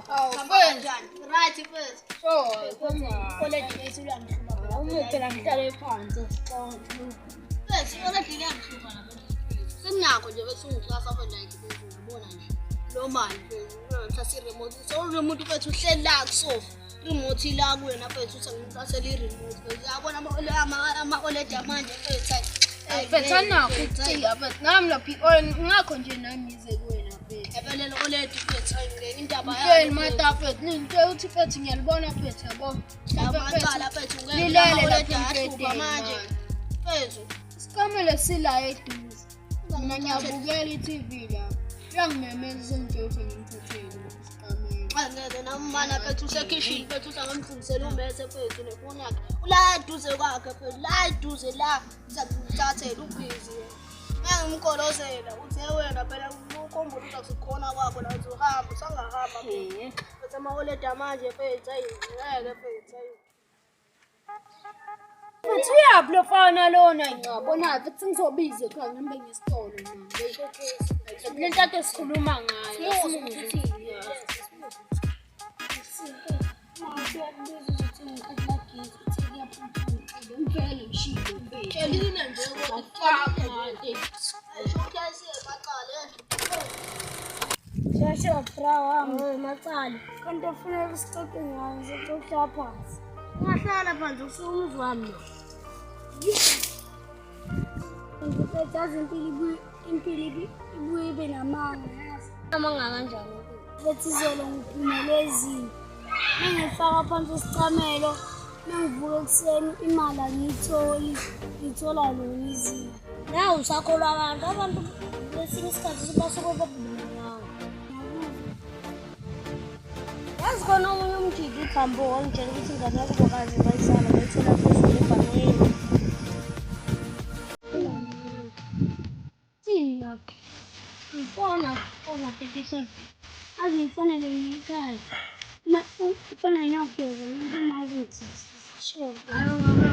Awu kanjani? Right mfethu. College lesiyamhluma phela. Phela ngihlale phansi mfethu already ngiyamhluma lapha. Senakho nje bese ungicasa apha nje ngibona nje. Lo mali mfethu ngithatha i-remote. Remote mfethu uhleli la kusofa. Remote la kuwena mfethu usengicasela i-remote. Uyabona ama-OLED manje mfethu. Mfethu anakho ukucika mfethu nami lapha ngakho nje nami yize kuwena mfethu. Ebelele OLED mfethu indaba yayo mfethu mfethu ninte uthi mfethu ngiyalibona mfethu yabo. Yabaqala mfethu ngilele lapha manje. Mfethu sikamele sila eduze. Mina ngiyabukela i-TV la. Uyangimemeza sengitshela ngimthathele sikamele. Angeke namana mfethu usekitchen mfethu usangamfundisela umbese mfethu nefoni yakhe. Ula eduze kwakhe mfethu la eduze la sizakuthathela ubhizi. Ngimkolozela uthi wena phela ukhombula ukuthi akusikhona kwakho la uzohamba usangahamba mfethu. Bese ama-OLED manje mfethu ngeke mfethu Mfethu uyaphi lo fana lona ngiyabona futhi ngizobiza ekhaya ngihambe ngesitolo manje. Le nto esikhuluma ngayo. Shasha brawa macala kanti kufanele sixoxe ngayo sixoxa phansi. Ungahlala phansi usumuzwa wami. Ngifethaza impilo ibuye ibe namanga yazi. Amanga kanjani futhi izolo ngiphumelezile. Ngifaka phansi isicamelo mangivuka ekseni imali angiyitholi ngithola lo izinto. Nawe usakholwa abantu lesinye isikhathi basuke babhulula ngawo. Yazi khona omunye umjiji uGambo wangitshela ukuthi ingane yakho bokazi bayisala bayithola phezulu ebhanqeni. Ngifona 37 azifanele ngikhaya ufana nokugeza umuntu mazithi sure ayo ngaba